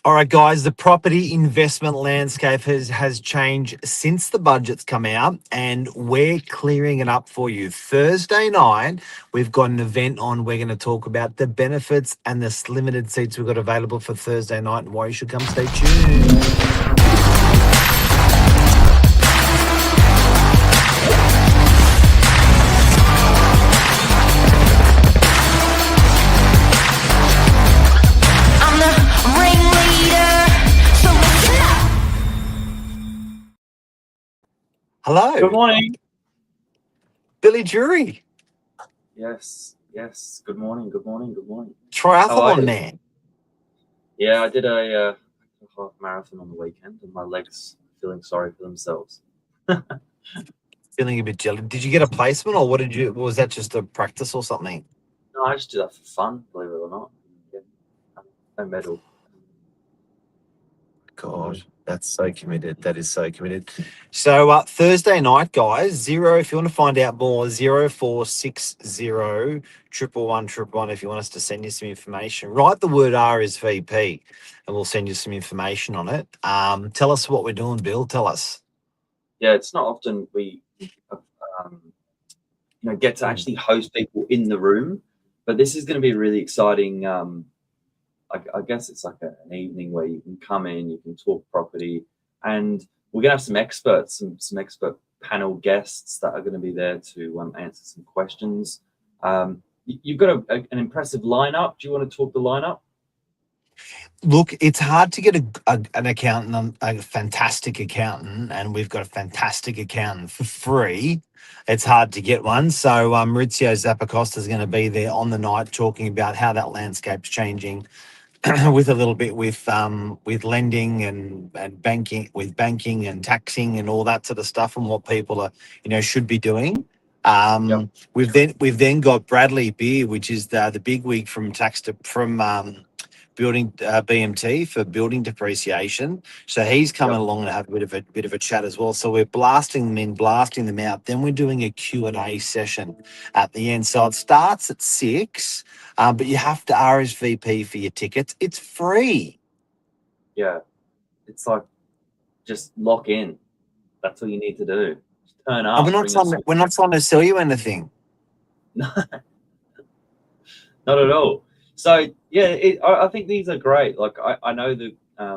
All right, guys, the property investment landscape has changed since the budget's come out, and we're clearing it up for you. Thursday night, we've got an event on. We're going to talk about the benefits and the limited seats we've got available for Thursday night and why you should come. Stay tuned. Hello, Good morning. Billy DRURY, Yes. Good morning. triathlon man. Yeah, I did a half marathon on the weekend, and my legs feeling sorry for themselves. Feeling a bit jelly. Did you get a placement, or what did you? Was that just a practice or something? No, I just do that for fun, believe it or not. Yeah, no medal. God, that's so committed. That is so committed. So Thursday night, guys, zero. If you want to find out more, 0460 111 if you want us to send you some information. Write the word RSVP, and we'll send you some information on it. Tell us what we're doing, Bill. Tell us. Yeah, it's not often we, get to actually host people in the room, but this is going to be really exciting. I guess it's like an evening where you can come in, you can talk property, and we're going to have some experts, some expert panel guests that are going to be there to answer some questions. You've got an impressive lineup. Do you want to talk the lineup? Look, it's hard to get an accountant, a fantastic accountant, and we've got a fantastic accountant for free. It's hard to get one. So Maurizio Zappacosta is going to be there on the night talking about how that landscape's changing with a little bit with lending and banking, with banking and taxing and all that sort of stuff, and what people are should be doing. Yep. We've then got Bradley Beer, which is the big wig from building BMT for building depreciation. So he's coming along to have a bit of a chat as well. So we're blasting them in, blasting them out. Then we're doing a Q&A session at the end. So it starts at 6, but you have to RSVP for your tickets. It's free. Yeah, it's like just lock in. That's all you need to do. Just turn up. And we're not trying to sell you anything. Not at all. So yeah, I think these are great. Like I know the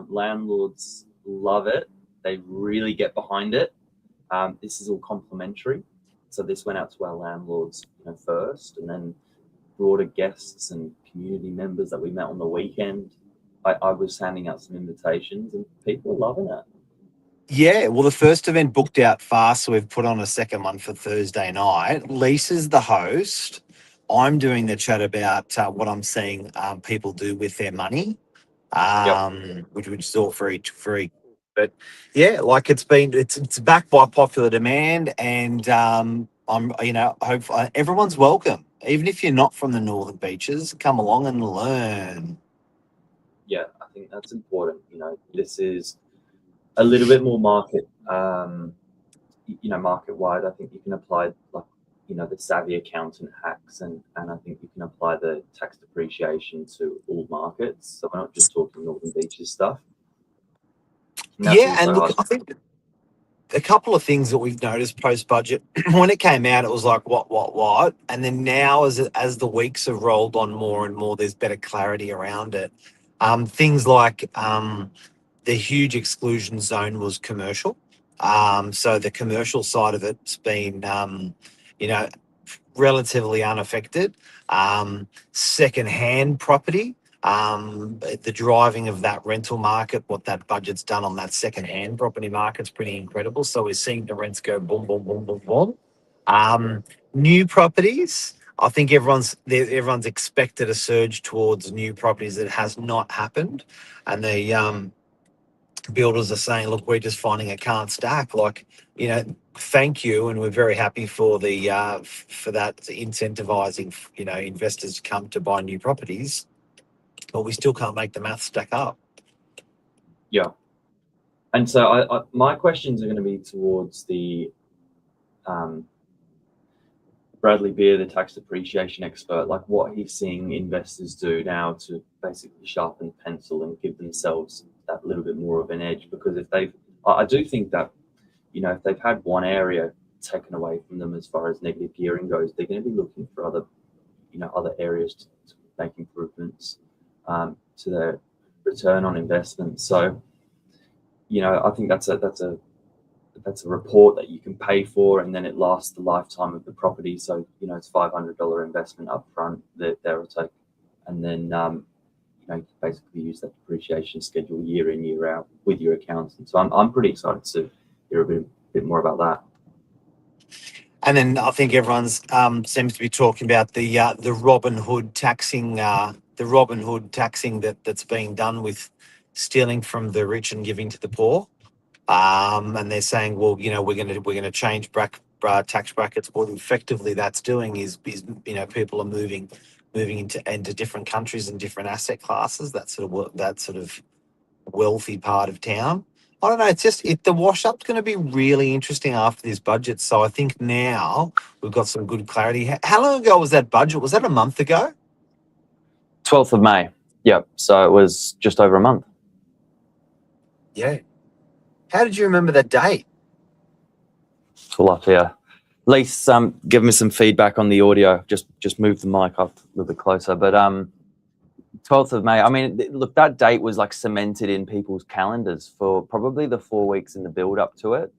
landlords love it. They really get behind it. This is all complimentary. So this went out to our landlords first, and then broader guests and community members that we met on the weekend. I was handing out some invitations, and people are loving it. Yeah, well, the first event booked out fast, so we've put on a second one for Thursday night. Lisa's the host. I'm doing the chat about what I'm seeing people do with their money, which is all free. But yeah, like it's backed by popular demand, and I'm hopefully everyone's welcome, even if you're not from the Northern Beaches. Come along and learn. Yeah, I think that's important. This is a little bit more market wide. I think you can apply the savvy accountant hacks, and I think you can apply the tax depreciation to all markets. So we're not just talking Northern Beaches stuff. Yeah, and look, I think a couple of things that we've noticed post-budget, when it came out, it was like, what? And then now, as the weeks have rolled on more and more, there's better clarity around it. Things like the huge exclusion zone was commercial. So the commercial side of it's been, relatively unaffected. Second-hand property, the driving of that rental market, what that budget's done on that second-hand property market's pretty incredible. So we're seeing the rents go boom, boom, boom, boom, boom. New properties, I think everyone's expected a surge towards new properties. That has not happened, and the builders are saying, look, we're just finding it can't stack. Like, thank you, and we're very happy for the for that incentivizing investors to come to buy new properties, but we still can't make the math stack up. Yeah, and so my questions are going to be towards the Bradley Beer, the tax depreciation expert, like what he's seeing investors do now to basically sharpen the pencil and give themselves that little bit more of an edge. Because if they've, I do think that, you know, if they've had one area taken away from them as far as negative gearing goes, they're going to be looking for other, you know, other areas to make improvements to their return on investment. So, you know, I think that's a report that you can pay for, and then it lasts the lifetime of the property. So, you know, it's $500 investment up front that they'll take, and then you know, basically use that depreciation schedule year in, year out with your accountant. So I'm pretty excited to hear a bit more about that. And then I think everyone's seems to be talking about the Robin Hood taxing, that's being done with stealing from the rich and giving to the poor. And they're saying, well, you know, we're gonna change tax brackets. What effectively that's doing is you know, people are moving into different countries and different asset classes. That sort of wealthy part of town. I don't know. It's just the wash up's going to be really interesting after this budget. So I think now we've got some good clarity. How long ago was that budget? Was that a month ago? 12th of May. Yep. So it was just over a month. Yeah. How did you remember that date? Full up here. Lise, give me some feedback on the audio. Just move the mic up a little bit closer. But 12th of May. I mean, look, that date was like cemented in people's calendars for probably the 4 weeks in the build up to it,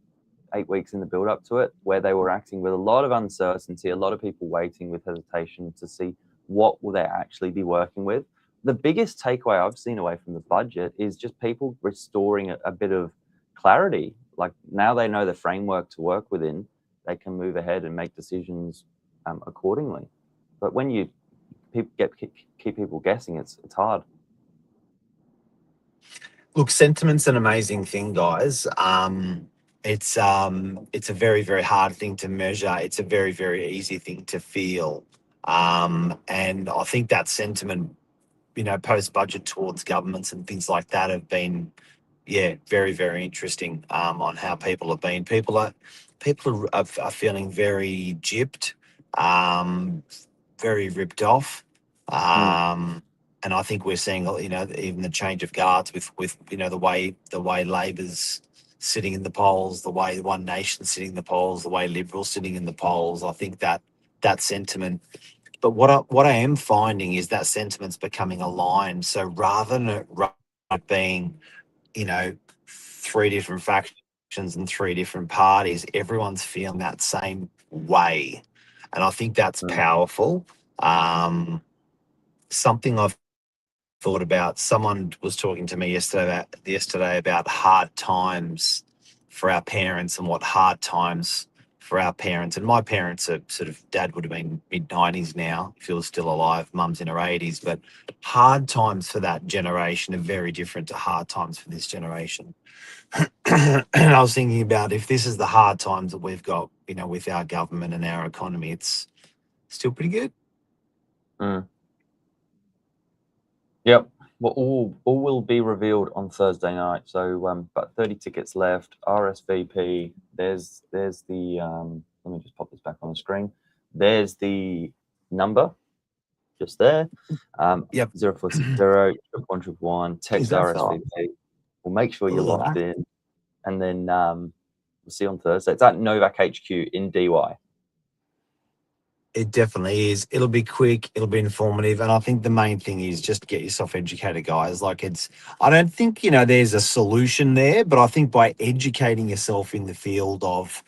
8 weeks in the build up to it, where they were acting with a lot of uncertainty, a lot of people waiting with hesitation to see what will they actually be working with. The biggest takeaway I've seen away from the budget is just people restoring a bit of clarity. Like now they know the framework to work within, they can move ahead and make decisions accordingly. But when you keep people guessing, it's hard. Look, sentiment's an amazing thing, guys. It's a very, very hard thing to measure. It's a very, very easy thing to feel. And I think that sentiment, you know, post budget towards governments and things like that have been, yeah, very, very interesting. On how people have been. People are feeling very gypped, very ripped off. And I think we're seeing, you know, even the change of guards with you know, the way Labor's sitting in the polls, the way One Nation's sitting in the polls, the way Liberals sitting in the polls. I think that sentiment. But what I am finding is that sentiment's becoming aligned. So rather than it being, you know, three different factions and three different parties, everyone's feeling that same way, and I think that's powerful. Something I've thought about. Someone was talking to me yesterday about hard times for our parents and what hard times for our parents. And my parents are sort of, dad would have been mid-90s now if he was still alive. Mum's in her 80s. But hard times for that generation are very different to hard times for this generation. And I was thinking about, if this is the hard times that we've got, you know, with our government and our economy, it's still pretty good. Yep. Well, all will be revealed on Thursday night. So about 30 tickets left. RSVP. There's the let me just pop this back on the screen. There's the number just there. Yep. 0460 111. Text RSVP. We'll make sure you're locked in, and then we'll see you on Thursday. It's at Novak HQ in DY. It definitely is. It'll be quick. It'll be informative. And I think the main thing is just get yourself educated, guys. Like, I don't think, you know, there's a solution there, but I think by educating yourself in the field of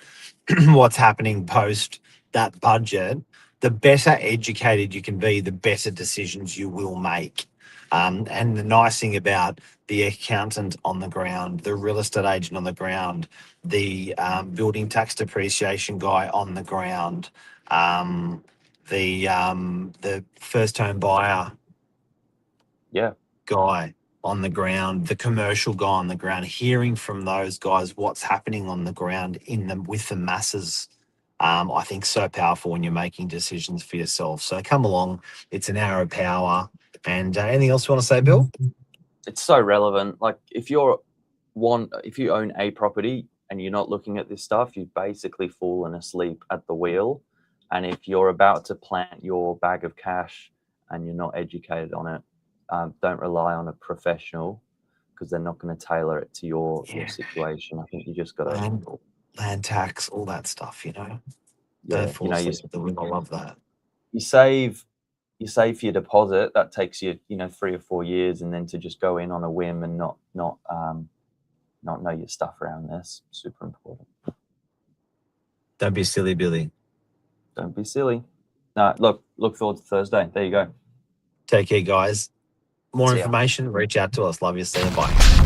what's happening post that budget, the better educated you can be, the better decisions you will make. And the nice thing about the accountant on the ground, the real estate agent on the ground, the building tax depreciation guy on the ground, the first home buyer guy on the ground, the commercial guy on the ground, hearing from those guys what's happening on the ground with the masses, I think so powerful when you're making decisions for yourself. So come along. It's an hour of power. And anything else you want to say, Bill? It's so relevant. Like if you own a property and you're not looking at this stuff, you've basically fallen asleep at the wheel. And if you're about to plant your bag of cash and you're not educated on it, don't rely on a professional, because they're not going to tailor it to your situation. I think you just got to land tax, all that stuff, you know. yeah, Don't fall asleep at the wheel. I love that. You save for your deposit. That takes you, 3 or 4 years, and then to just go in on a whim and not know your stuff around this, super important. Don't be silly, Billy. Don't be silly. No, look forward to Thursday. There you go. Take care, guys. More See ya. information, reach out to us. Love you. See you. Bye.